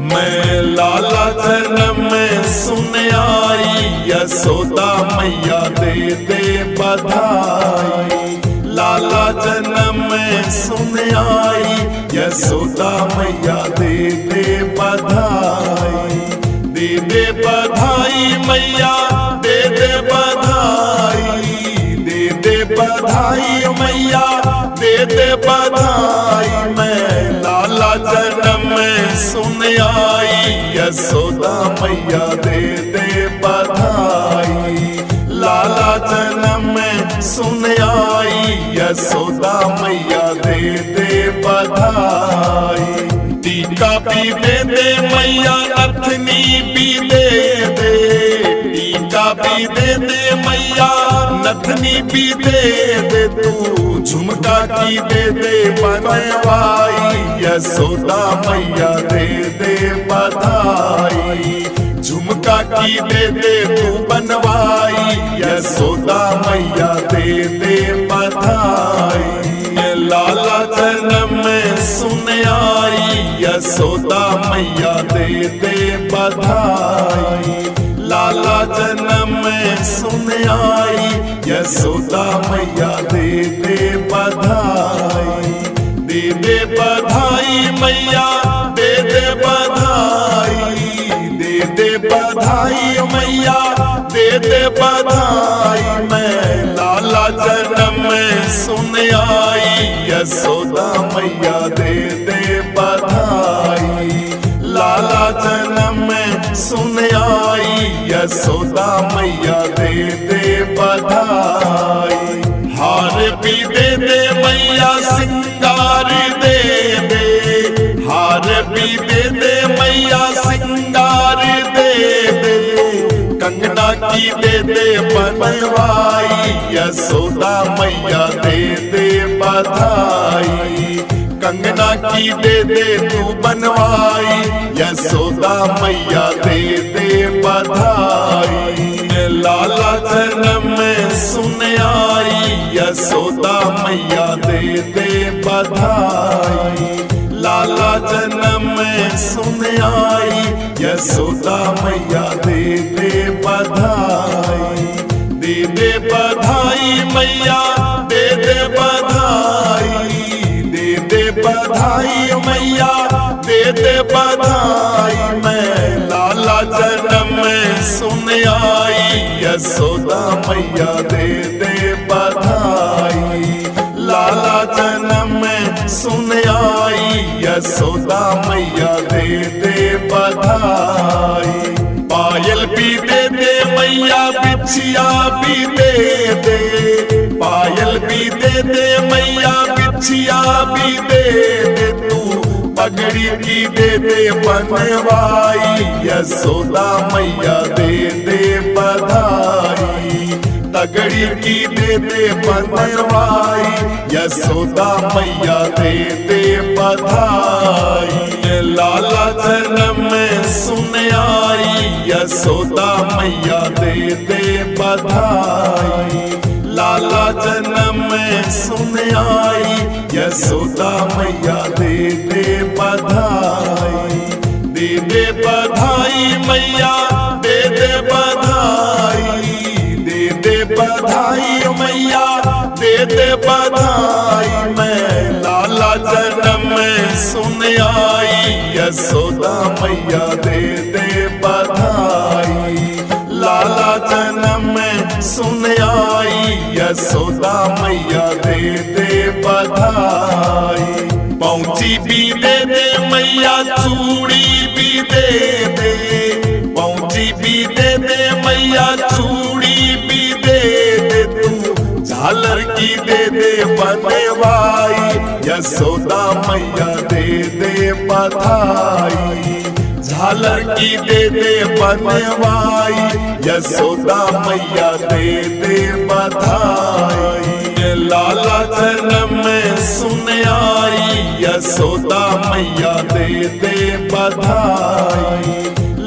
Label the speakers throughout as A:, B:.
A: मैं लाला जन्म में सुन आई, यशोदा मैया दे दे बधाई। लाला जन्म में सुन आई, यशोदा मैया दे दे बधाई। दे दे बधाई मैया दे दे बधाई, दे दे बधाई मैया दे दे बधाई। मैं लाला जन्म में सुन आई, यशोदा मैया दे दे बधाई। लाला जन्म में सुन आई, यशोदा मैया दे दे बधाई। टीका भी दे दे मैया नथनी भी दे दे, टीका भी दे दे मैया नथनी भी दे दे। तू झुमका की दे दे बनवाई, यशोदा मैया दे दे बधाई। झुमका की दे दे तू बनवाई, यशोदा मैया दे दे बधाई। लाला जन्म में सुन आई, यशोदा मैया दे दे बधाई। लाला जन्म में सुन आई, यशोदा मैया दे दे बधाई। दे दे बधाई मैया दे दे बधाई, दे दे बधाई मैया दे दे बधाई। मैं लाला जन्म में सुन आई, यशोदा मैया दे दे बधाई। लाला जन्म में सुन आई, यशोदा मैया दे दे बधाई। हार भी दे दे मैया सिंगार दे दे, हार भी दे दे मैया सिंगार दे दे। कंगना की दे दे बनवाई, यशोदा मैया दे दे बधाई। कंगना की दे दे तू बनवाई, यशोदा मैया दे दे बधाई। लाला जन्म में सुन आई, यशोदा मैया दे दे बधाई। लाला जन्म में सुन आई, यशोदा मैया दे दे बधाई। दे दे बधाई मैया दे दे बधाई, दे दे बधाई मैया दे दे बधाई। मैं लाला जन्म में सुन आई, यशोदा मैया दे दे बधाई। लाला जन्म में सुन आई, यशोदा मैया दे दे बधाई। पायल भी दे दे मैया बिछिया भी दे दे, पायल भी दे दे मैया बिछिया भी दे दे। तू पगड़ी की दे दे बनवाई, यशोदा मैया दे दे बधाई। तगड़ी की दे दे बनवाई, यशोदा मैया दे दे बधाई। लाला जन्म में सुन आई, यशोदा मैया दे दे बधाई। लाला जन्म में सुन आई, यशोदा मैया दे दे बधाई। दे दे बधाई मैया दे दे बधाई, दे दे बधाई मैया दे दे बधाई। मैं लाला जन्म में सुन आई, यशोदा मैया दे दे बधाई। लाला जन्म में सुन आई, यशोदा मैया दे दे बधाई। पहुंची भी दे दे मैया चूड़ी भी दे दे, पहुंची भी दे दे मैया चूड़ी भी दे दे। तू झालर की दे दे बनवाई, यशोदा मैया दे दे बधाई। झालर की दे दे बनवाई, यशोदा मैया दे दे बधाई। लाला जन्म में सुन आई, यशोदा मैया दे दे बधाई।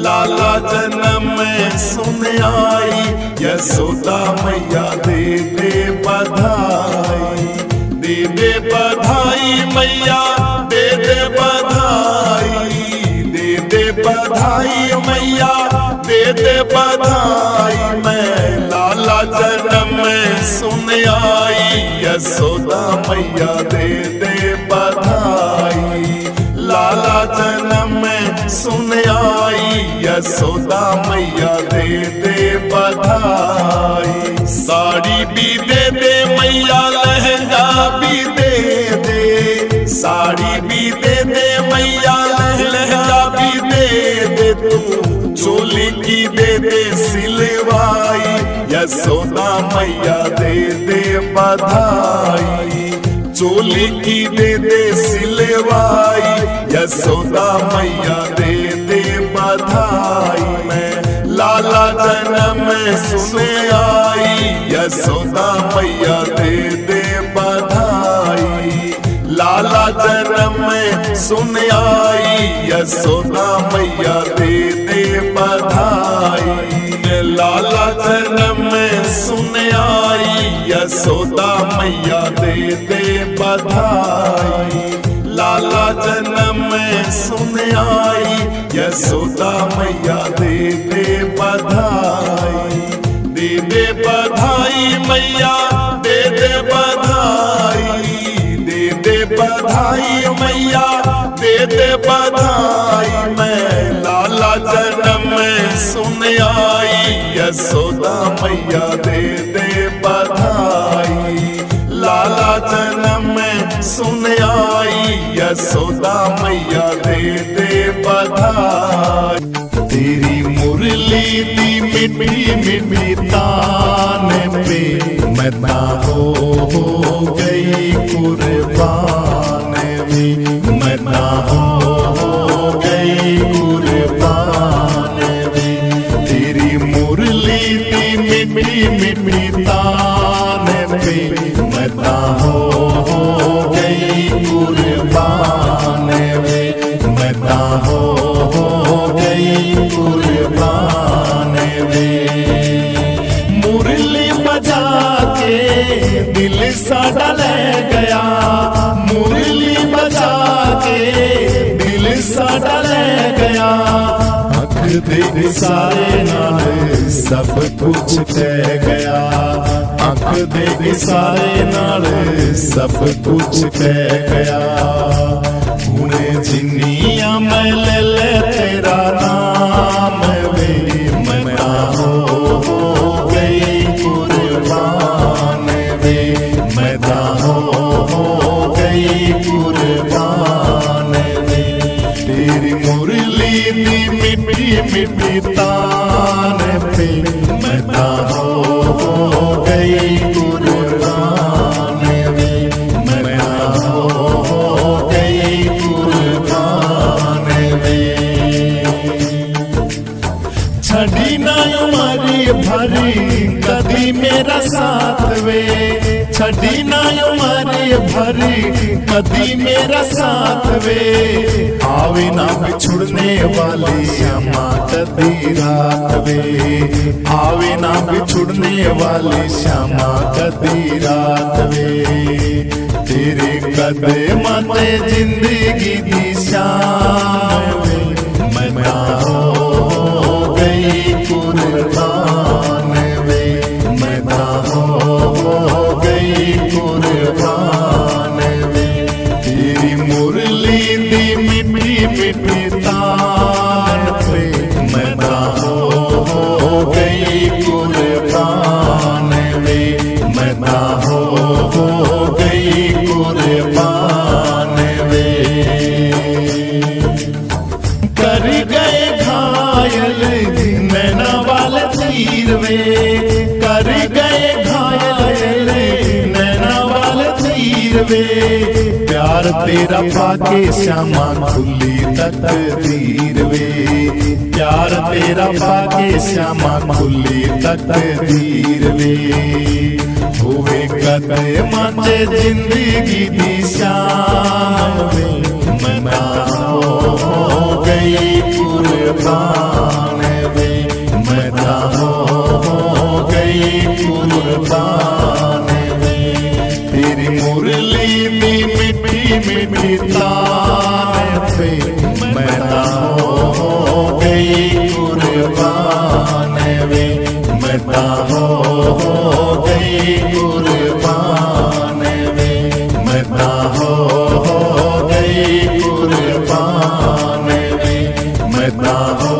A: लाला जन्म में सुन आई, यशोदा मैया दे दे बधाई। दे दे बधाई मैया दे दे बधाई, दे दे दे बधाई। मैं लाला जन्म में सुन आई, यशोदा मैया दे दे बधाई। लाला जन्म में सुन आई, यशोदा मैया दे दे बधाई। साड़ी भी दे दे मैया, लहंगा भी दे दे। साड़ी भी दे दे मैया, लहंगा भी दे दे। तू चोली की दे दे सिलवाई, यशोदा मैया दे दे बधाई। चोली की दे दे सिलवाई, यशोदा मैया दे दे बधाई। मैं लाला जन्म में सुन आई, यशोदा मैया दे दे बधाई। लाला जन्म में सुन आई, यशोदा मैया दे दे बधाई। लाला जन्म में सुन आई, यशोदा मैया दे दे बधाई। लाला जन्म में सुन आई, यशोदा मैया दे दे बधाई। दे दे बधाई मैया, दे दे बधाई। दे दे बधाई मैया, दे दे बधाई। मैं लाला जन्म में सुन आई, यशोदा मैया दे दे बधाई। लाला जन्म में सुन आई, यशोदा मैया दे दे बधाई। तेरी मुरली दी मिट्टी मिट्टी ताने पे मैं हो गई कुर्बान भी। मैं हो गई कुर्बान भी। तेरी मुरली दी मिट्टी मिट्टी ताने पे मैं हो गई कुर्बान भी। मैं हो गई कुर्बान भी। मुरली बजा के दिल साड़ा ले गया। मुरली बजा के दिल साड़ा ले गया। अख दे इशारे नाल सब कुछ कह गया। अख दे इशारे नाल सब कुछ कह गया। हुणे जिन्नियां मैं ले ले तेरा नाम वे। मैं हो गई कुर्बान वे। मैं हो गई कुर्बान वे। तेरी मुरली दी मिट्टी मिट्टी तान पे मैं हो गई कुर्बान वे। मैं हो गई कुर्बान वे। छड़ी ना उमरी भरी कदी मेरा साथ वे। छड़ी ना उमरी भरी कदी मेरा साथ वे। आवे ना बिछुड़ने वाली श्यामा कदी रात वे। आवे ना बिछुड़ने वाली श्यामा कदी रात वे। तेरे कदमां ते जिंदगी दी शाम वे। मैं हो गई कुर्बान वे। मैं हो गई कुर्बान वे। तेरी मुरली दी मिट्टी मिट्टी तान पे मैं हो गई कुर्बान वे। मैं हो गई कुर्बान वे। कर गए घायल नैना वाले तीर वे। कर गए घायल नैना वाले तीर वे। प्यार तेरा पाके श्यामा खुली तकदीर वे। प्यार तेरा पाके श्यामा खुली तकदीर वे। होवे कदमां ते जिंदगी दी शाम वे। मैं हो गई कुर्बान वे। मैं हो गई कुर्बान वे। तेरी मुरली दी मिट्टी मिट्टी तान पे मैं हो गई कुर्बान मैं हो गई कुर्बान वे, मैं हो गई कुर्बान वे, मैं हो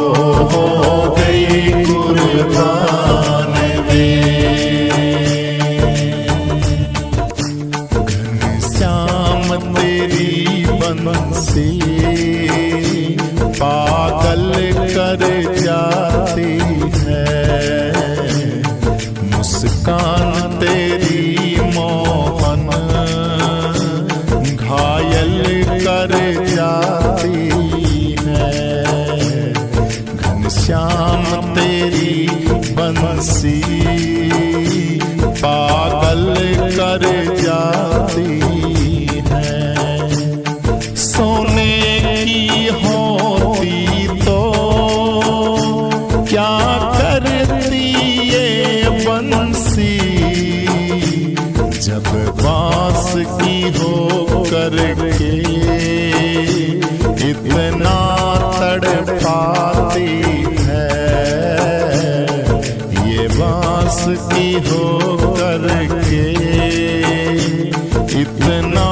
A: गई कुर्बान वे। घनश्याम तेरी बंसी पागल कर जाती है, मुस्कान तेरी मोहन घायल कर जाती है। घनश्याम तेरी बंसी पागल कर जाती है। सोने की होती तो क्या करती ये बंसी, जब बांस की हो करके इतना तड़पाती है, ये बांस की हो करके इतना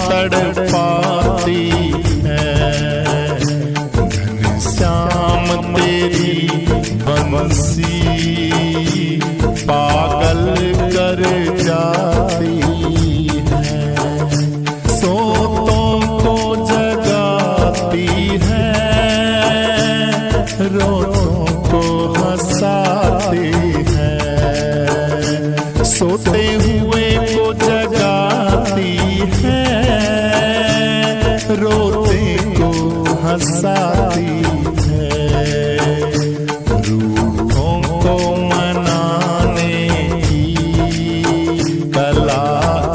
A: तड़पाती है। घनश्याम तेरी बंसी पागल कर जाती है। सोतों को जगाती है, रोतों को हंसाती है। सोते हुए को जगाती है, रोते को हंसाती है। रूठों को मनाने की कला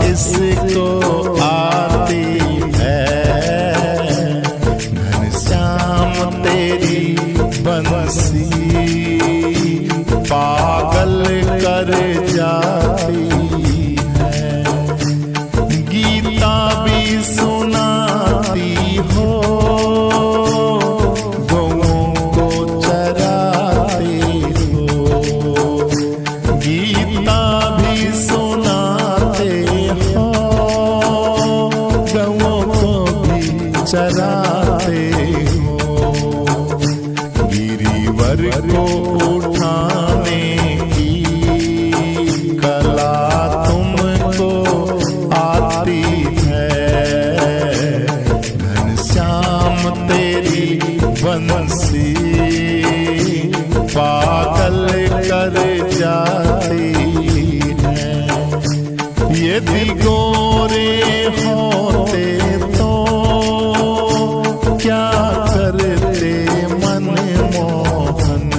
A: इसको आती है। घनश्याम तेरी बंसी पागल कर जाती है। गीता भी सुनाती हो, गौओं को चराती हो। गीता भी सुनाते हो, गौओं को भी चराते हो। गिरिवर को उठाने की कला तुमको आती है। घनश्याम तेरी बंसी पागल कर जाती है। यदि गोरे होते तो क्या करते मनमोहन,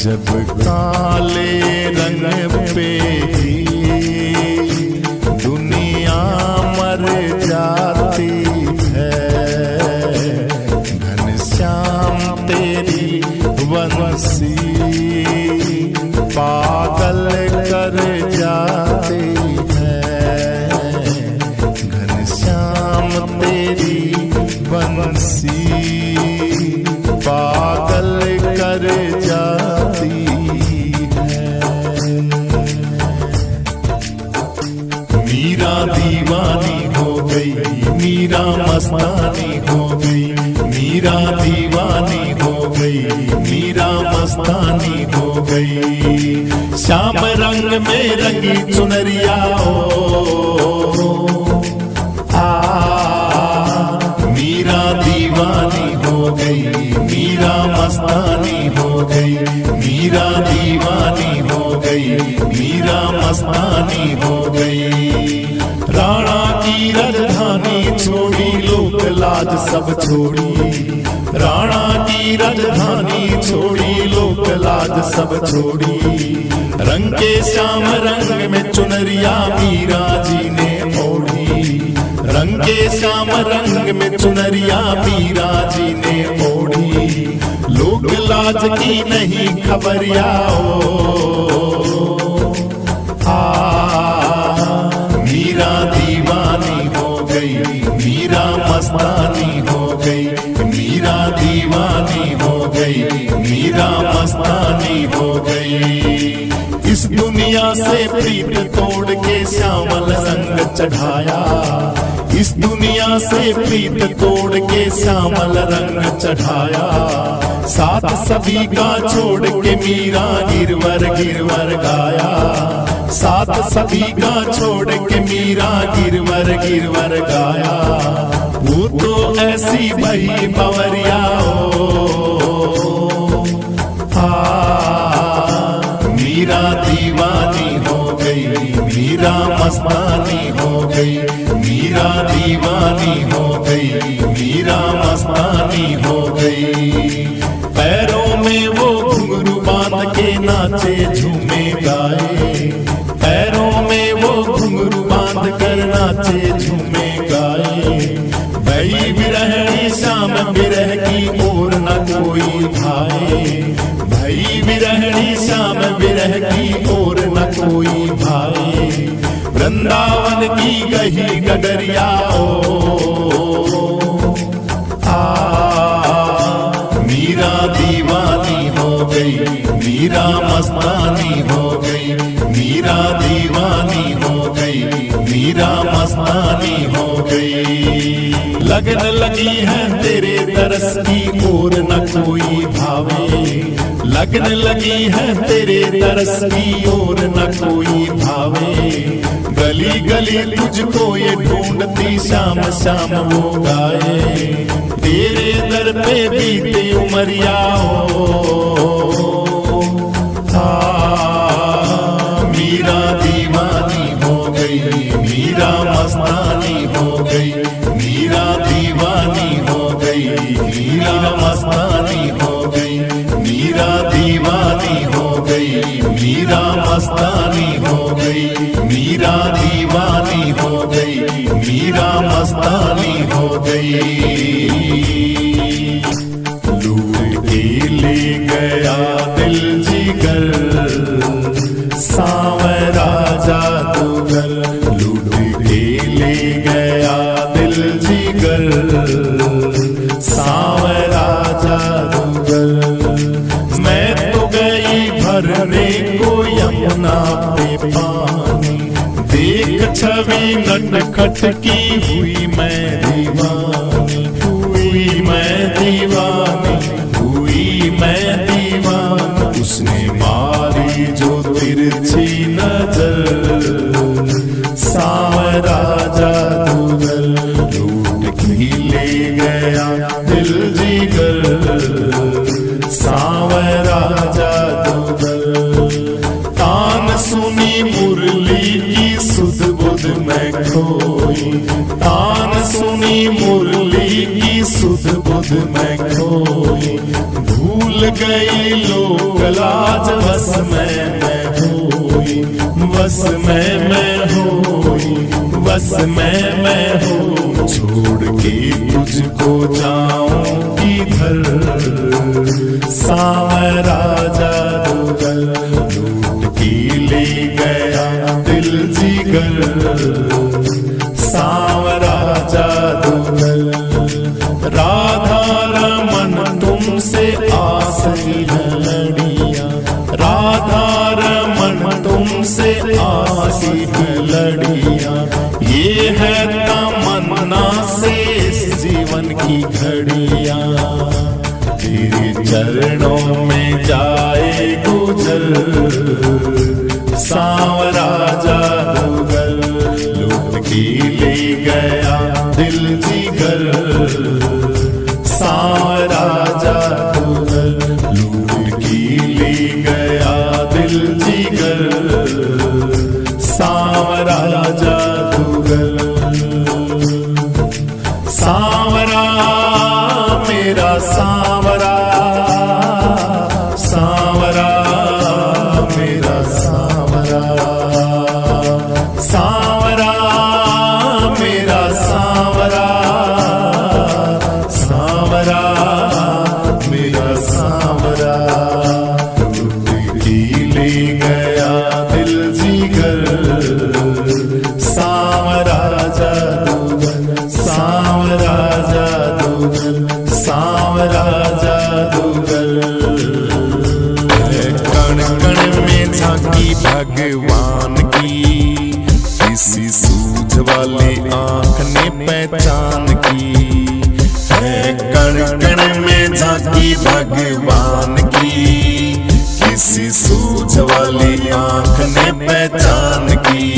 A: जब काले रंग पे ही दुनिया मर जाती है। घनश्याम तेरी बंसी पागल कर जाती है। घनश्याम तेरी बंसी पागल कर जाती है। मीरा दीवानी हो गई, मीरा मस्तानी हो गई। मीरा दीवानी हो गई, मीरा मस्तानी हो गई। श्याम रंग में रंगी चुनरिया मीरा दीवानी हो गई, मीरा मस्तानी हो गई। मीरा दीवानी हो गई, मीरा मस्तानी हो गई। राणा की राजधानी छोड़ी, लोक लाज सब छोड़ी। राणा की राजधानी छोड़ी, लोक लाज सब छोड़ी। रंग के श्याम रंग में चुनरिया मीरा जी ने ओढ़ी। रंग के श्याम रंग में चुनरिया मीरा जी ने ओढ़ी। लोक लाज की नहीं खबरिया मीरा दीवानी हो गई, मीरा मस्तानी हो गई। मीरा मीरा दीवानी हो गई, मीरा मस्तानी हो गई। इस दुनिया से प्रीत तोड़ के श्यामल रंग चढ़ाया, इस दुनिया से प्रीत तोड़ के श्यामल रंग चढ़ाया। साथ सभी का छोड़ के मीरा गिरवर गिरवर गाया, साथ सभी का छोड़ के मीरा गिरवर गिरवर गाया। वो तो ऐसी भई बवरिया मीरा दीवानी हो गई, मीरा मस्तानी हो गई, मीरा दीवानी हो गई, मीरा मस्तानी हो गई। पैरों में वो घुंघरू बांध के नाचे झूमे गाए, पैरों में वो घुंघरू बांध कर नाचे झूमे गाए। भई विरहणी श्याम विरह की ओर न कोई भाए, भई विरहणी श्याम विरह की ओर न कोई भाए। वृंदावन की गही गडरिया मीरा दीवानी हो गई, मीरा मस्तानी हो गई, मीरा दीवानी हो गई, मीरा मस्तानी हो गई। लगन लगी है तेरे तरस की ओर न कोई भावे, लगन लगी है तेरे तरस की ओर न कोई भावे। गली गली तुझको ये ढूंढती श्याम श्याम वो गाए, तेरे दर पे बीते उमरिया मीरा दीवानी हो गई, मीरा मस्तानी हो गई, मीरा दीवानी हो गई, मीरा मस्तानी हो गई, मीरा दीवानी हो गई, मीरा मस्तानी हो गई, मीरा दीवानी हो गई, मीरा मस्तानी हो गई। लूट के ले गया दिल जिगर सांवरा जादूगर, लूट के ले गया दिल जिगर सांवरा जादूगर। मैं तो गई भरने को यमुना पे पानी, देख छवि नटखट की हुई मैं दीवानी, हुई मैं दीवानी, हुई मैं दीवानी। उसने मारी जो तिरछी नजर सांवरा जादूगर, लूट के ले गया दिल जिगर सांवरा जादूगर। तान सुनी मुरली की सुध बुध में खोई, तान सुनी मुरली की सुध बुध में खोई। भूल गई लोक लाज बस में मैं होई, बस में मैं होई, बस में मैं हो। छोड़ के तुझको जाऊं किधर सांवरा जादूगर, लूट के ले गया दिल जिगर सांवरा जादूगर। राधा रमन तुमसे आस लड़िया, राधा रमन तुमसे आस लड़िया। ये है तमन्ना से जीवन की घड़िया, तेरे चरणों में जाए गुजर सांवरा जादूगर। लूट के ले गया दिल जिगर सांवरा जादूगर, लूट के ले गया दिल जिगर सांवरा जादूगर। सांवरा मेरा सांवरा, सांवरा मेरा सांवरा, सांवरा मेरा सांवरा, सांवरा मेरा सांवरा। लूट के ले गया दिल जिगर सांवरा जादूगर, सांवरा जादूगर, सांवरा जादूगर। कण कण में झांकी भगवान की, किसी सूझ वाली आंख ने पहचान की है। कण कण में झांकी भगवान की, किसी सूझ वाली आंख ने पहचान की।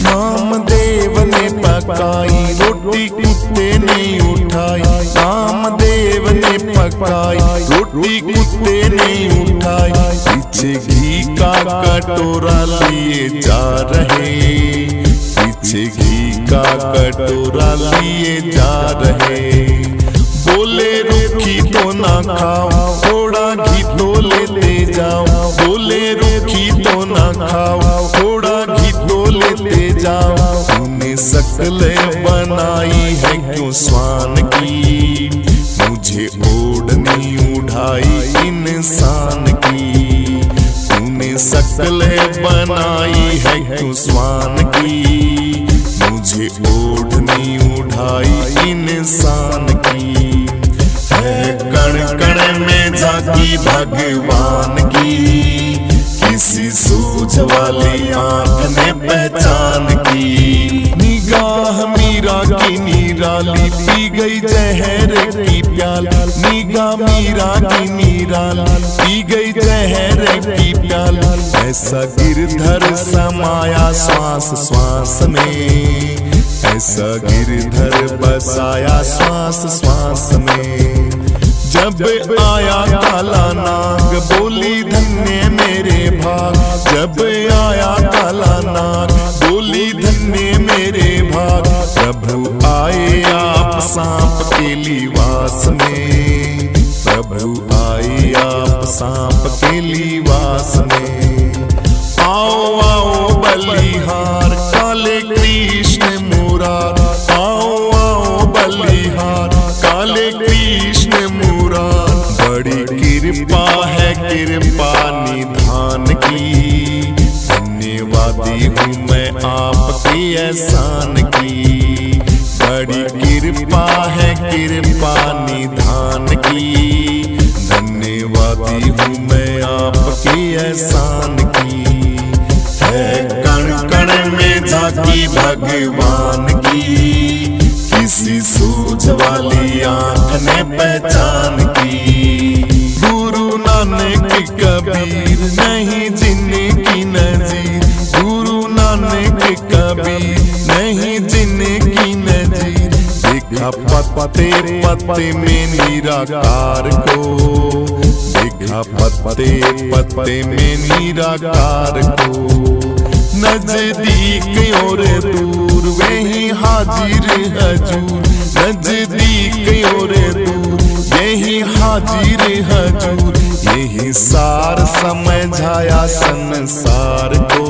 A: नामदेव ने पकाई रोटी कुत्ते ने उठाई, नामदेव ने पकाई रोटी कुत्ते ने उठाई। पीछे घी का कटोरा लिए जा रहे, पीछे घी का कटोरा लिए जा रहे। बोले रूखी तो ना खाओ, थोड़ा घी तो लेते जाओ। बोले रूखी तो ना खाओ, थोड़ा घी तो लेते जाओ। तूने शक्ल बनाई है क्यों स्वान की, मुझे ओढ़नी उठाई इंसान की। तूने शक्ल बनाई है क्यों स्वान की, मुझे ओढ़नी उठाई इंसान की है। कण कण में झांकी भगवान की, किसी सूझ वाली आंख ने पहचान की। निगाह मीरा की निराली, पी गई जहर की प्याली। निगाह मीरा की निराली, पी गई जहर की प्याली। ऐसा गिरधर समाया श्वास श्वास में, ऐसा गिरधर बसाया श्वास श्वास में। जब आया काला नाग बोली धन्य मेरे भाग, जब आया काला नाग बोली धन्य मेरे भाग। प्रभु आए आप सांप के लिबास में, प्रभु आए आप सांप के लिबास में। आओ आओ बलिहार काले कृष्ण मुरार, आओ आओ बलिहार काले कृष्ण मुरार। बड़ी कृपा है कृपा निधान की, धन्यवादी हूँ मैं आपके एहसान की। बड़ी कृपा है कृपा निधान की, धन्यवादी हूँ मैं आपके एहसान की है। कण कण में झांकी भगवान की, किसी सूझ वाली आंख ने पहचान की। गुरु नानक कबीर नहीं जिनकी नजीर, गुरु नानक कबीर नहीं जिनकी नजीर। देखा पत्ते पत्ते में निराकार को, देखा पत्ते पत्ते में निराकार को। नजदीक और दूर वही हाजिर हजूर, नजदीक और दूर यही हाजिर हजूर। यही सार समझाया संसार को,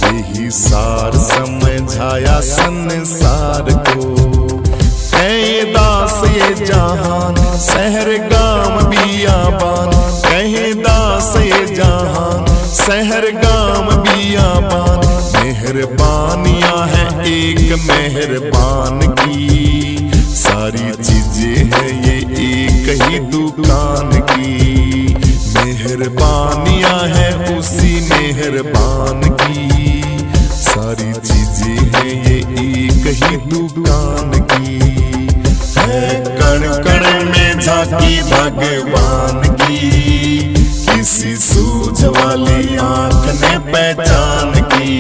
A: यही सार समझाया संसार को। कहे दास ये जहान शहर गांव बियाबान, कहे दास ये जहान शहर गांव बियाबान। मेहरबानियां है एक मेहरबान की, सारी चीजें है ये एक ही दुकान की। मेहरबानियां है उसी मेहरबान की, सारी चीजें है ये एक ही दुकान की है। कण कण में झांकी भगवान की, किसी सूझ वाली आंख ने पहचान की।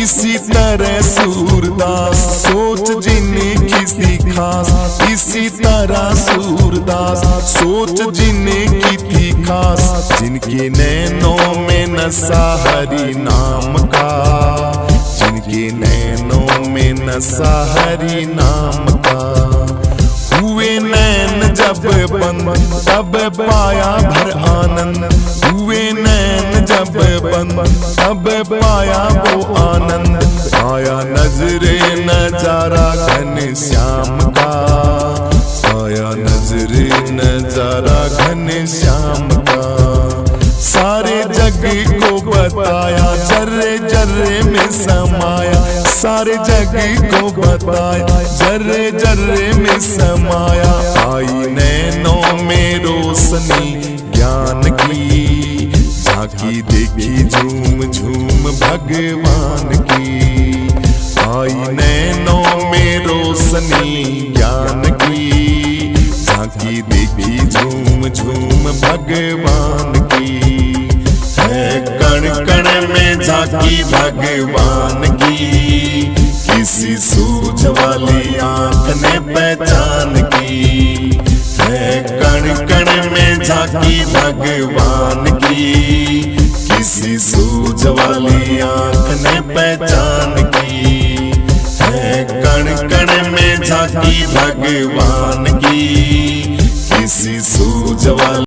A: इसी तरह सूरदास सोच जिन्हें किसी खास, इसी तरह सूरदास सोच जिन्हें की थी खास। जिनके नैनों में नशा हरि नाम का, जिनके नैनों में नशा हरि नाम का। हुए नैन जब बंद तब पाया भर आनंद, हुए नैन जब बंद तब पाया वो आनंद। आया नजरे नजारा घन श्याम का, आया नजरे नजारा घन श्याम का। सारे जग को बताया जर्रे जर्रे में समाया, सारे जग को बताया, जर्रे जर्रे में समाया। आई नैनों में रोशनी ज्ञान की, झांकी देखी झूम झूम भगवान की। आई नैनों में रोशनी ज्ञान की, झांकी देखी झूम झूम भगवान की। है कण कण में झांकी भगवान की, किसी सूझ वाली आंख ने पहचान की। है कण कण में झांकी भगवान की, किसी सूझ वाली आंख ने पहचान की। है कण कण में झांकी भगवान